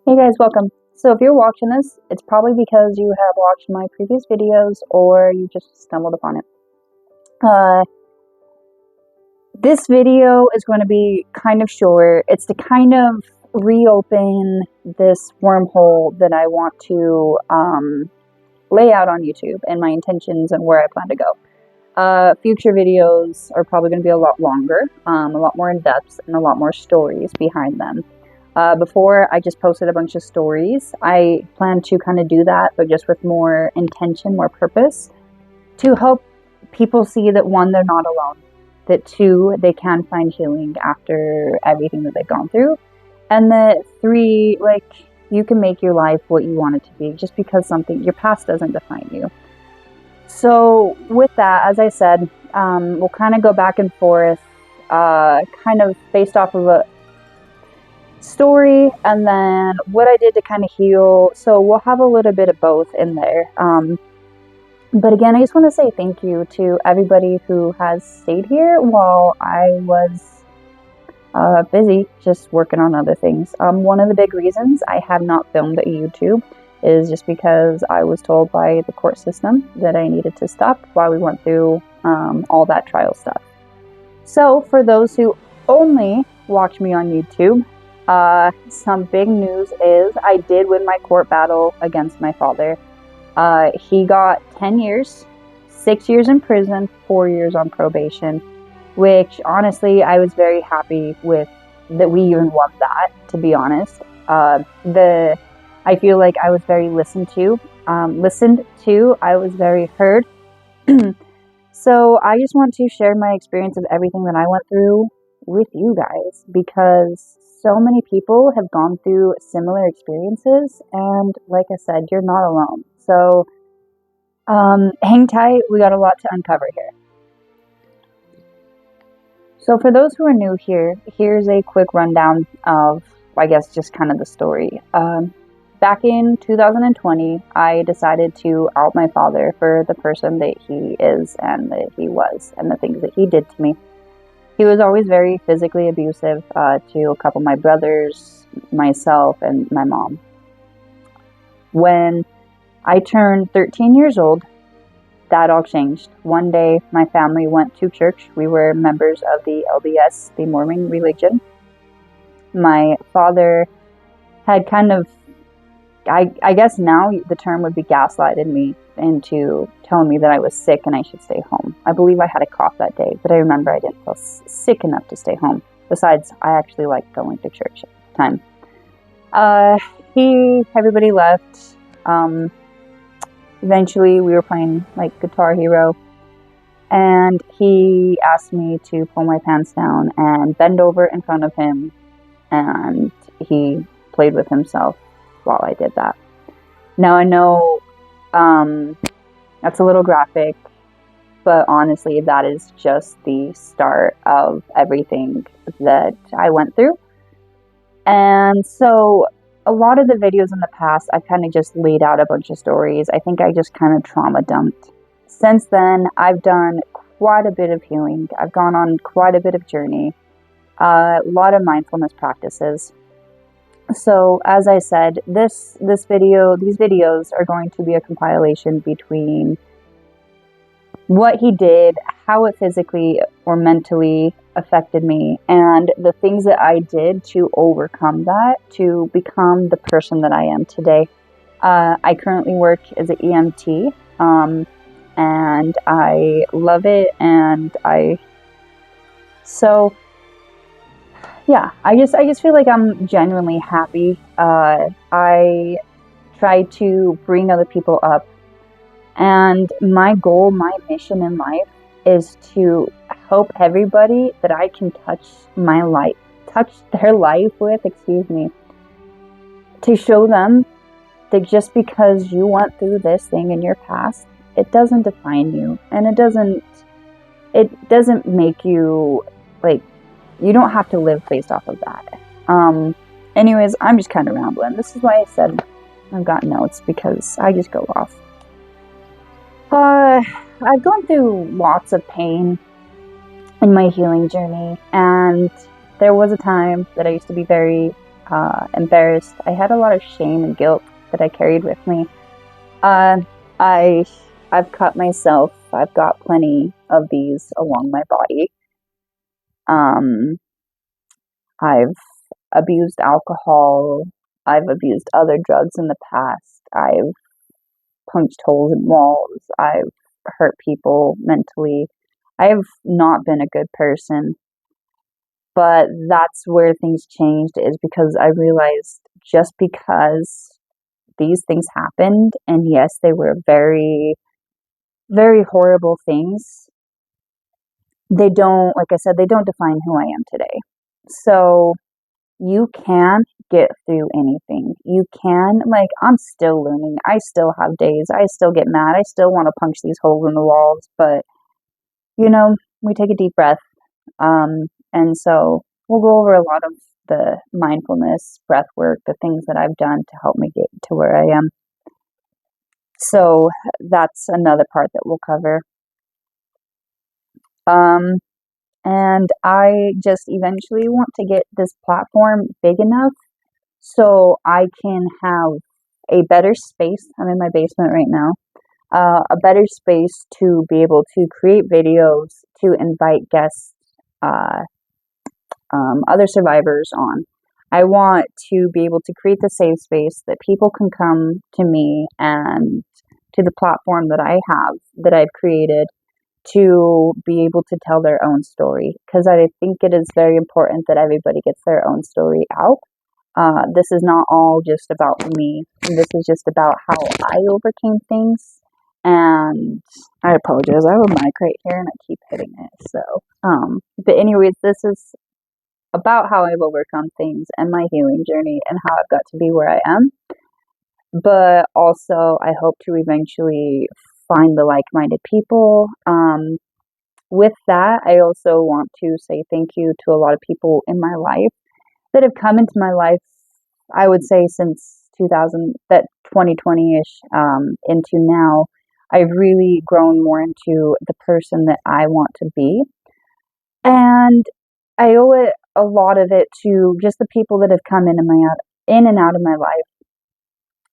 Hey guys, welcome. So if you're watching this, it's probably because you have watched my previous videos or you just stumbled upon it. Uh, this video is going to be kind of short. It's to kind of reopen this wormhole that I want to lay out on YouTube and my intentions and where I plan to go. Future videos are probably going to be a lot longer, a lot more in depth, and a lot more stories behind them. Before, I just posted a bunch of stories. I plan to kind of do that, but just with more intention, more purpose, to help people see that one, they're not alone, that two, they can find healing after everything that they've gone through, and that three, like, you can make your life what you want it to be just because your past doesn't define you. So with that, as I said, we'll kind of go back and forth, kind of based off of a story and then what I did to kind of heal. So we'll have a little bit of both in there. But again, I just want to say thank you to everybody who has stayed here while I was busy just working on other things. One of the big reasons I have not filmed at YouTube is just because I was told by the court system that I needed to stop while we went through all that trial stuff. So for those who only watch me on YouTube, some big news is I did win my court battle against my father. He got 10 years, 6 years in prison, 4 years on probation, which honestly, I was very happy with that we even won that, to be honest. I feel like I was very listened to, I was very heard. So I just want to share my experience of everything that I went through with you guys, because so many people have gone through similar experiences, and like I said, you're not alone. So hang tight, we got a lot to uncover here. So for those who are new here, here's a quick rundown of, I guess, just kind of the story. Back in 2020, I decided to out my father for the person that he is and that he was and the things that he did to me. He was always very physically abusive to a couple of my brothers, myself, and my mom. When I turned 13 years old, that all changed. One day, my family went to church. We were members of the LDS, the Mormon religion. My father had kind of, I guess now the term would be gaslighted me into telling me that I was sick and I should stay home. I believe I had a cough that day, but I remember I didn't feel sick enough to stay home. Besides, I actually liked going to church at the time. Everybody left. Eventually, we were playing like Guitar Hero, and he asked me to pull my pants down and bend over in front of him, and he played with himself while I did that. Now I know that's a little graphic, but honestly, that is just the start of everything that I went through. And so a lot of the videos in the past, I've kind of just laid out a bunch of stories. I think I just kind of trauma dumped. Since then, I've done quite a bit of healing. I've gone on quite a bit of journey, a lot of mindfulness practices. So as I said, these videos are going to be a compilation between what he did, how it physically or mentally affected me, and the things that I did to overcome that, to become the person that I am today. I currently work as an EMT, and I love it, yeah, I just feel like I'm genuinely happy. I try to bring other people up, and my goal, my mission in life is to help everybody that I can touch their life with, to show them that just because you went through this thing in your past, it doesn't define you, and it doesn't make you, like, you don't have to live based off of that. Anyways, I'm just kind of rambling. This is why I said I've got notes, because I just go off. I've gone through lots of pain in my healing journey, and there was a time that I used to be very embarrassed. I had a lot of shame and guilt that I carried with me. Uh, I I've cut myself. I've got plenty of these along my body. Um, I've abused alcohol. I've abused other drugs in the past. I've punched holes in walls. I've hurt people mentally. I have not been a good person, but that's where things changed is because I realized just because these things happened, and yes, they were very, very horrible things, they don't, like I said, they don't define who I am today. So you can get through anything. You can, like, I'm still learning. I still have days. I still get mad. I still want to punch these holes in the walls, but we take a deep breath. And so we'll go over a lot of the mindfulness, breath work, the things that I've done to help me get to where I am. So that's another part that we'll cover. Um, and I just eventually want to get this platform big enough so I can have a better space. I'm in my basement right now. A better space to be able to create videos, to invite guests, uh, other survivors on. I want to be able to create the safe space that people can come to me and to the platform that I have, that I've created, to be able to tell their own story. Because I think it is very important that everybody gets their own story out. This is not all just about me. This is just about how I overcame things. And I apologize. I have a mic right here and I keep hitting it. But anyways, this is about how I've overcome things and my healing journey and how I've got to be where I am. But also, I hope to eventually find the like minded people. With that, I also want to say thank you to a lot of people in my life that have come into my life, I would say, since 2020 ish into now. I've really grown more into the person that I want to be. And I owe it a lot of it to just the people that have come in and out of my life.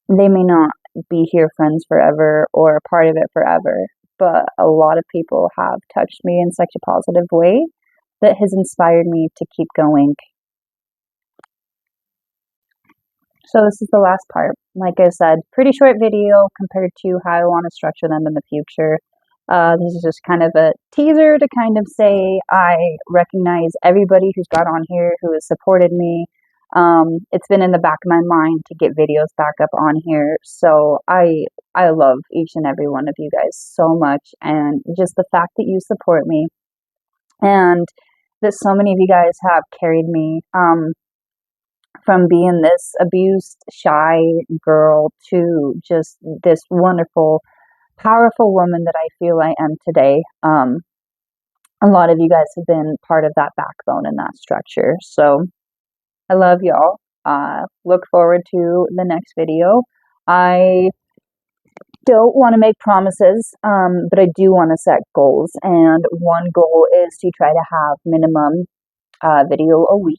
They may not be here friends forever or a part of it forever, but a lot of people have touched me in such a positive way that has inspired me to keep going. So this is the last part. Like I said, pretty short video compared to how I want to structure them in the future. This is just kind of a teaser to kind of say I recognize everybody who's got on here who has supported me. It's been in the back of my mind to get videos back up on here. So I love each and every one of you guys so much, and just the fact that you support me and that so many of you guys have carried me from being this abused, shy girl to just this wonderful, powerful woman that I feel I am today. A lot of you guys have been part of that backbone and that structure. So I love y'all. Look forward to the next video. I don't want to make promises, but I do want to set goals. And one goal is to try to have minimum video a week.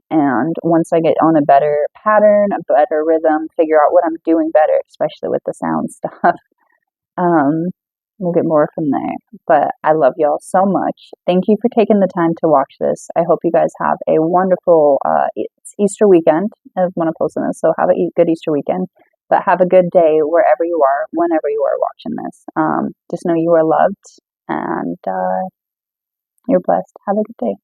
And once I get on a better pattern, a better rhythm, figure out what I'm doing better, especially with the sound stuff, we'll get more from there. But I love y'all so much. Thank you for taking the time to watch this. I hope you guys have a wonderful it's Easter weekend when I'm posting this, so have a good Easter weekend. But have a good day wherever you are, whenever you are watching this. Just know you are loved and you're blessed. Have a good day.